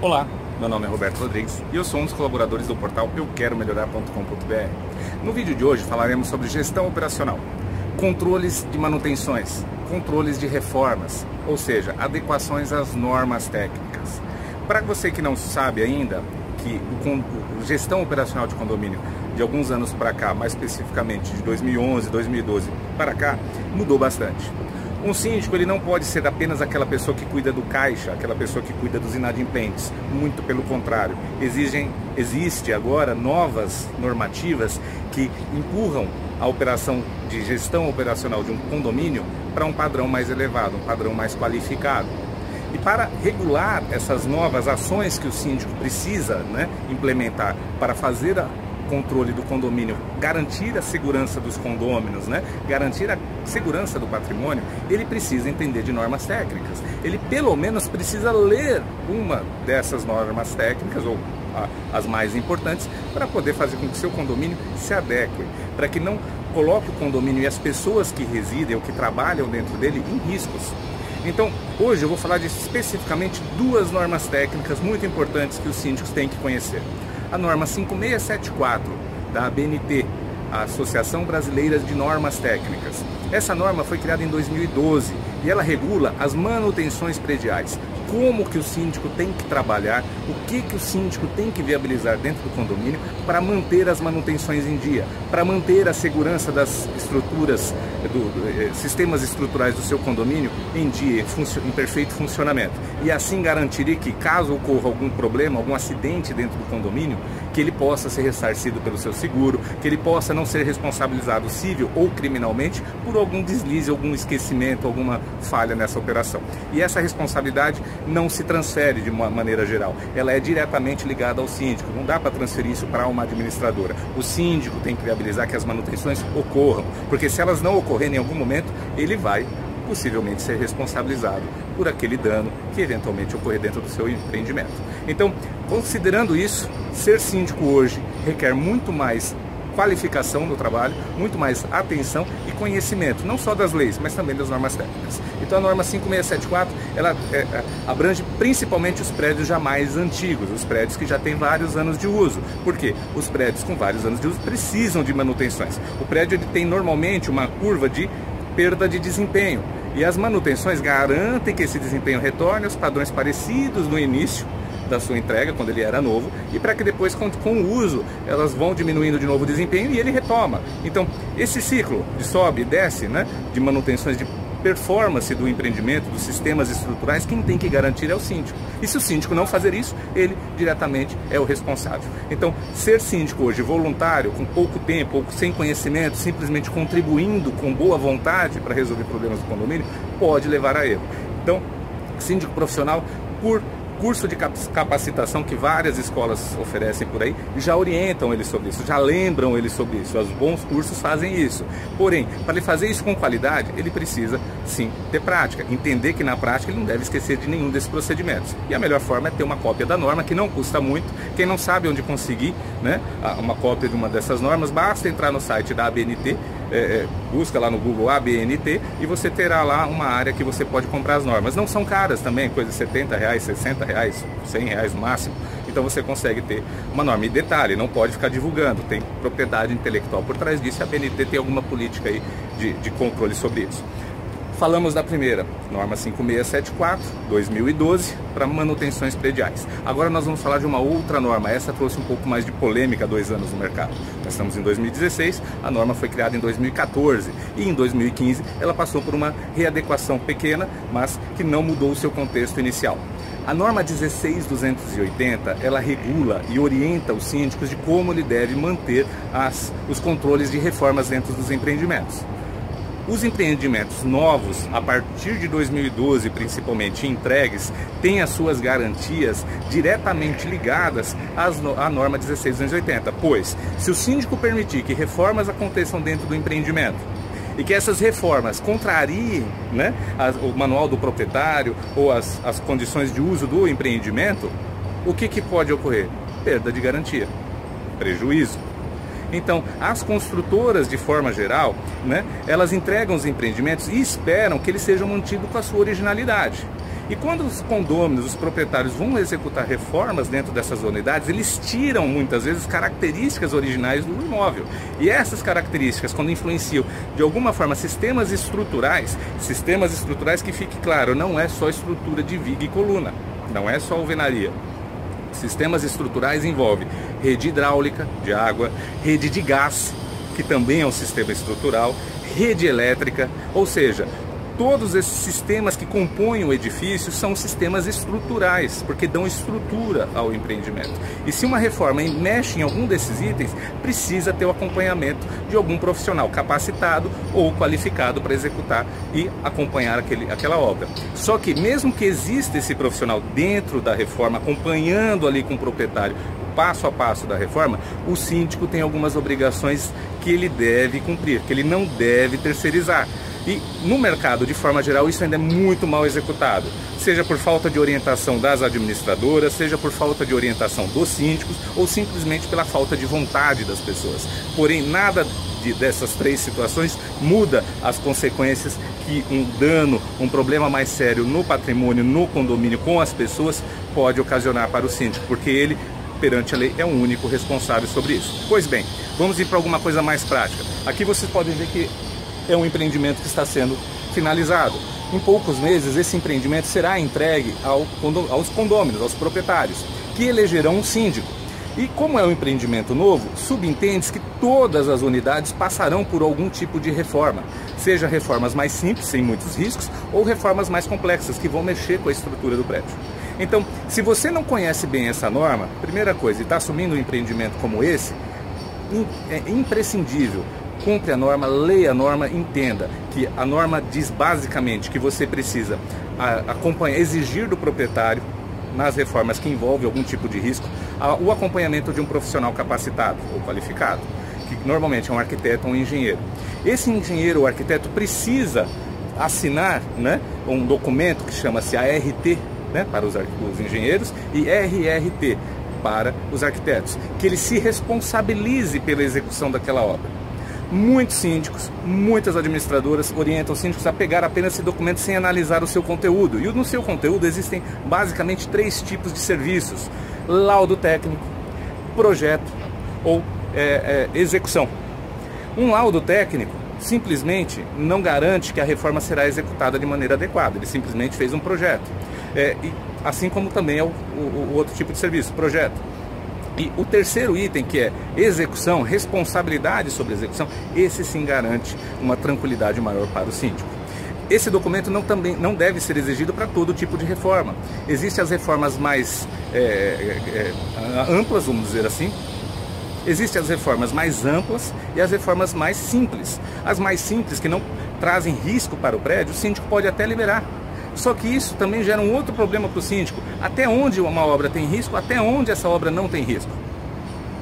Olá, meu nome é Roberto Rodrigues e eu sou um dos colaboradores do portal euqueromelhorar.com.br. No vídeo de hoje falaremos sobre gestão operacional, controles de manutenções, controles de reformas, ou seja, adequações às normas técnicas. Para você que não sabe ainda, que a gestão operacional de condomínio de alguns anos para cá, mais especificamente de 2011, 2012 para cá, mudou bastante. Um síndico ele não pode ser apenas aquela pessoa que cuida do caixa, aquela pessoa que cuida dos inadimplentes. Muito pelo contrário, existe agora novas normativas que empurram a operação de gestão operacional de um condomínio para um padrão mais elevado, um padrão mais qualificado. E para regular essas novas ações que o síndico precisa implementar para fazer controle do condomínio, garantir a segurança dos condôminos, garantir a segurança do patrimônio, ele precisa entender de normas técnicas. Ele pelo menos precisa ler uma dessas normas técnicas, ou as mais importantes, para poder fazer com que seu condomínio se adeque, para que não coloque o condomínio e as pessoas que residem ou que trabalham dentro dele em riscos. Então, hoje eu vou falar de especificamente duas normas técnicas muito importantes que os síndicos têm que conhecer. A norma 5674 da ABNT, a Associação Brasileira de Normas Técnicas. Essa norma foi criada em 2012 e ela regula as manutenções prediais. Como que o síndico tem que trabalhar, o que o síndico tem que viabilizar dentro do condomínio para manter as manutenções em dia, para manter a segurança das estruturas, sistemas estruturais do seu condomínio em dia, em perfeito funcionamento. E assim garantir que, caso ocorra algum problema, algum acidente dentro do condomínio, que ele possa ser ressarcido pelo seu seguro, que ele possa não ser responsabilizado civil ou criminalmente por algum deslize, algum esquecimento, alguma falha nessa operação. E essa responsabilidade não se transfere de uma maneira geral, ela é diretamente ligada ao síndico, não dá para transferir isso para uma administradora. O síndico tem que viabilizar que as manutenções ocorram, porque se elas não ocorrerem em algum momento, ele vai possivelmente ser responsabilizado por aquele dano que eventualmente ocorrer dentro do seu empreendimento. Então, considerando isso, ser síndico hoje requer muito mais qualificação no trabalho, muito mais atenção e conhecimento, não só das leis, mas também das normas técnicas. Então a norma 5674, ela abrange principalmente os prédios já mais antigos, os prédios que já têm vários anos de uso. Por quê? Os prédios com vários anos de uso precisam de manutenções. O prédio ele tem normalmente uma curva de perda de desempenho e as manutenções garantem que esse desempenho retorne aos padrões parecidos no início da sua entrega, quando ele era novo, e para que depois, com o uso, elas vão diminuindo de novo o desempenho e ele retoma. Então, esse ciclo de sobe e desce, de manutenções de performance do empreendimento, dos sistemas estruturais, quem tem que garantir é o síndico. E se o síndico não fazer isso, ele diretamente é o responsável. Então, ser síndico hoje voluntário, com pouco tempo, ou sem conhecimento, simplesmente contribuindo com boa vontade para resolver problemas do condomínio, pode levar a erro. Então, síndico profissional, por curso de capacitação que várias escolas oferecem por aí, já orientam ele sobre isso, já lembram ele sobre isso. Os bons cursos fazem isso. Porém, para ele fazer isso com qualidade, ele precisa sim ter prática, entender que na prática ele não deve esquecer de nenhum desses procedimentos. E a melhor forma é ter uma cópia da norma, que não custa muito. Quem não sabe onde conseguir uma cópia de uma dessas normas, basta entrar no site da ABNT, busca lá no Google ABNT e você terá lá uma área que você pode comprar as normas. Não são caras também, coisa de R$70, R$60, R$100 no máximo. Então você consegue ter uma norma. E detalhe, não pode ficar divulgando, tem propriedade intelectual por trás disso. A ABNT tem alguma política aí de controle sobre isso. Falamos da primeira, norma 5674, 2012, para manutenções prediais. Agora nós vamos falar de uma outra norma. Essa trouxe um pouco mais de polêmica há 2 anos no mercado. Nós estamos em 2016, a norma foi criada em 2014 e em 2015 ela passou por uma readequação pequena, mas que não mudou o seu contexto inicial. A norma 16280, ela regula e orienta os síndicos de como ele deve manter os controles de reformas dentro dos empreendimentos. Os empreendimentos novos, a partir de 2012 principalmente entregues, têm as suas garantias diretamente ligadas à norma 16280, pois se o síndico permitir que reformas aconteçam dentro do empreendimento e que essas reformas contrariem o manual do proprietário ou as condições de uso do empreendimento, o que pode ocorrer? Perda de garantia, prejuízo. Então, as construtoras, de forma geral, elas entregam os empreendimentos e esperam que eles sejam mantidos com a sua originalidade. E quando os condôminos, os proprietários vão executar reformas dentro dessas unidades, eles tiram muitas vezes características originais do imóvel. E essas características, quando influenciam de alguma forma sistemas estruturais que fique claro, não é só estrutura de viga e coluna, não é só alvenaria. Sistemas estruturais envolvem rede hidráulica de água, rede de gás, que também é um sistema estrutural, rede elétrica, ou seja, todos esses sistemas que compõem o edifício são sistemas estruturais, porque dão estrutura ao empreendimento. E se uma reforma mexe em algum desses itens, precisa ter o acompanhamento de algum profissional capacitado ou qualificado para executar e acompanhar aquela obra. Só que mesmo que exista esse profissional dentro da reforma, acompanhando ali com o proprietário, passo a passo da reforma, o síndico tem algumas obrigações que ele deve cumprir, que ele não deve terceirizar. E no mercado, de forma geral, isso ainda é muito mal executado, seja por falta de orientação das administradoras, seja por falta de orientação dos síndicos ou simplesmente pela falta de vontade das pessoas. Porém, nada dessas três situações muda as consequências que um dano, um problema mais sério no patrimônio, no condomínio, com as pessoas, pode ocasionar para o síndico, porque ele, perante a lei, é o único responsável sobre isso. Pois bem, vamos ir para alguma coisa mais prática. Aqui vocês podem ver que é um empreendimento que está sendo finalizado. Em poucos meses, esse empreendimento será entregue aos condôminos, aos proprietários, que elegerão um síndico. E como é um empreendimento novo, subentende-se que todas as unidades passarão por algum tipo de reforma, seja reformas mais simples, sem muitos riscos, ou reformas mais complexas, que vão mexer com a estrutura do prédio. Então, se você não conhece bem essa norma, primeira coisa, e está assumindo um empreendimento como esse, é imprescindível. Cumpre a norma, leia a norma, entenda que a norma diz basicamente que você precisa exigir do proprietário, nas reformas que envolvem algum tipo de risco, o acompanhamento de um profissional capacitado ou qualificado, que normalmente é um arquiteto ou um engenheiro. Esse engenheiro ou arquiteto precisa assinar, né, um documento que chama-se ART, né, para os engenheiros, e RRT para os arquitetos, que ele se responsabilize pela execução daquela obra. Muitos síndicos, muitas administradoras orientam os síndicos a pegar apenas esse documento sem analisar o seu conteúdo. E no seu conteúdo existem basicamente três tipos de serviços: laudo técnico, projeto ou execução. Um laudo técnico simplesmente não garante que a reforma será executada de maneira adequada, ele simplesmente fez um projeto. E assim como também é o outro tipo de serviço, projeto. E o terceiro item, que é execução, responsabilidade sobre a execução, esse sim garante uma tranquilidade maior para o síndico. Esse documento também não deve ser exigido para todo tipo de reforma. Existem as reformas mais amplas, vamos dizer assim. Existem as reformas mais amplas e as reformas mais simples. As mais simples, que não trazem risco para o prédio, o síndico pode até liberar. Só que isso também gera um outro problema para o síndico. Até onde uma obra tem risco, até onde essa obra não tem risco.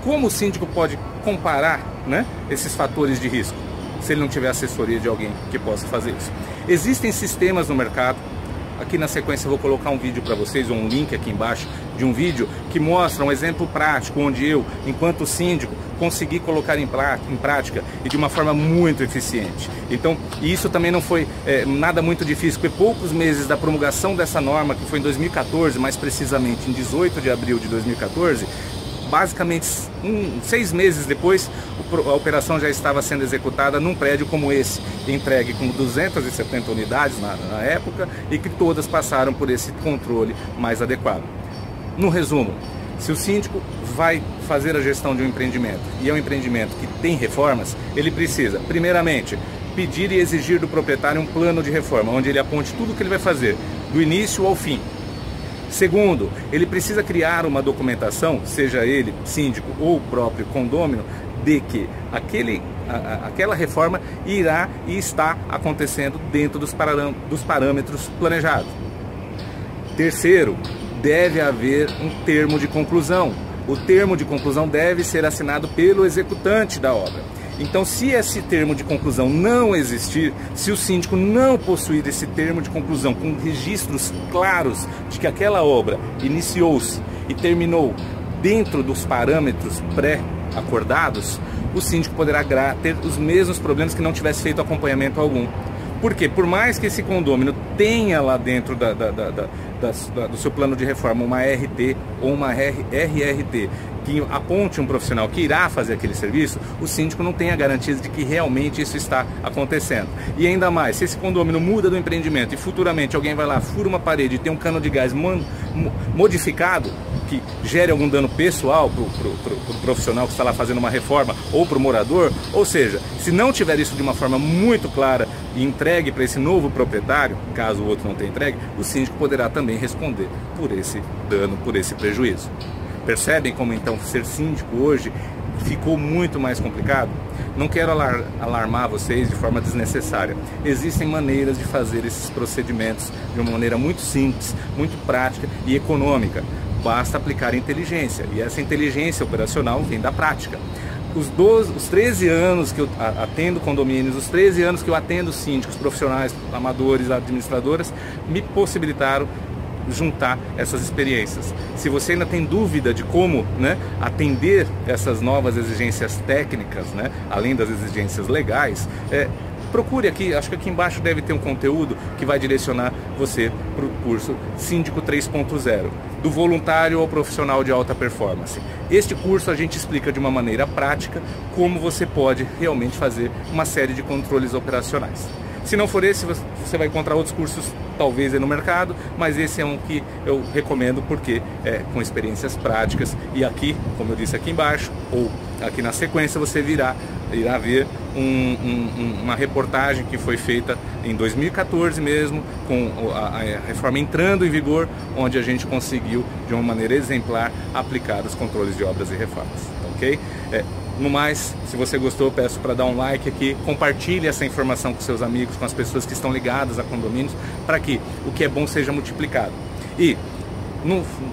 Como o síndico pode comparar, né, esses fatores de risco, se ele não tiver assessoria de alguém que possa fazer isso? Existem sistemas no mercado. Aqui na sequência eu vou colocar um vídeo para vocês, ou um link aqui embaixo de um vídeo que mostra um exemplo prático, onde eu, enquanto síndico, consegui colocar em prática e de uma forma muito eficiente. Então, isso também não foi nada muito difícil, porque poucos meses da promulgação dessa norma, que foi em 2014, mais precisamente em 18 de abril de 2014, basicamente 6 meses depois, a operação já estava sendo executada num prédio como esse, entregue com 270 unidades na época, e que todas passaram por esse controle mais adequado. No resumo, se o síndico vai fazer a gestão de um empreendimento, e é um empreendimento que tem reformas, ele precisa, primeiramente, pedir e exigir do proprietário um plano de reforma, onde ele aponte tudo o que ele vai fazer, do início ao fim. Segundo, ele precisa criar uma documentação, seja ele síndico ou o próprio condômino, de que aquela reforma irá e está acontecendo dentro dos parâmetros planejados. Terceiro, deve haver um termo de conclusão. O termo de conclusão deve ser assinado pelo executante da obra. Então, se esse termo de conclusão não existir, se o síndico não possuir esse termo de conclusão com registros claros de que aquela obra iniciou-se e terminou dentro dos parâmetros pré-acordados, o síndico poderá ter os mesmos problemas que não tivesse feito acompanhamento algum. Porque por mais que esse condômino tenha lá dentro do seu plano de reforma uma RT ou uma RRT que aponte um profissional que irá fazer aquele serviço, o síndico não tem a garantia de que realmente isso está acontecendo. E ainda mais, se esse condômino muda do empreendimento e futuramente alguém vai lá, fura uma parede e tem um cano de gás modificado, que gere algum dano pessoal para o profissional que está lá fazendo uma reforma ou para o morador, ou seja, se não tiver isso de uma forma muito clara e entregue para esse novo proprietário, caso o outro não tenha entregue, o síndico poderá também responder por esse dano, por esse prejuízo. Percebem como então ser síndico hoje ficou muito mais complicado? Não quero alarmar vocês de forma desnecessária. Existem maneiras de fazer esses procedimentos de uma maneira muito simples, muito prática e econômica. Basta aplicar inteligência, e essa inteligência operacional vem da prática. Os 13 anos que eu atendo condomínios, os 13 anos que eu atendo síndicos, profissionais, amadores, administradoras, me possibilitaram juntar essas experiências. Se você ainda tem dúvida de como, né, atender essas novas exigências técnicas, né, além das exigências legais, procure aqui, acho que aqui embaixo deve ter um conteúdo que vai direcionar você para o curso Síndico 3.0, do voluntário ao profissional de alta performance. Este curso a gente explica de uma maneira prática como você pode realmente fazer uma série de controles operacionais. Se não for esse, você vai encontrar outros cursos talvez aí no mercado, mas esse é um que eu recomendo porque é com experiências práticas. E aqui, como eu disse aqui embaixo, ou aqui na sequência, você irá ver uma reportagem que foi feita em 2014 mesmo, com a reforma entrando em vigor, onde a gente conseguiu, de uma maneira exemplar, aplicar os controles de obras e reformas, ok? No mais, se você gostou, peço para dar um like aqui, compartilhe essa informação com seus amigos, com as pessoas que estão ligadas a condomínios, para que o que é bom seja multiplicado. E,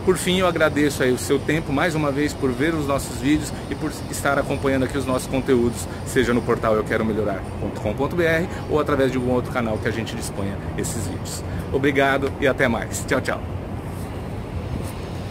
por fim, eu agradeço aí o seu tempo, mais uma vez, por ver os nossos vídeos e por estar acompanhando aqui os nossos conteúdos, seja no portal euqueromelhorar.com.br ou através de algum outro canal que a gente disponha esses vídeos. Obrigado e até mais. Tchau, tchau.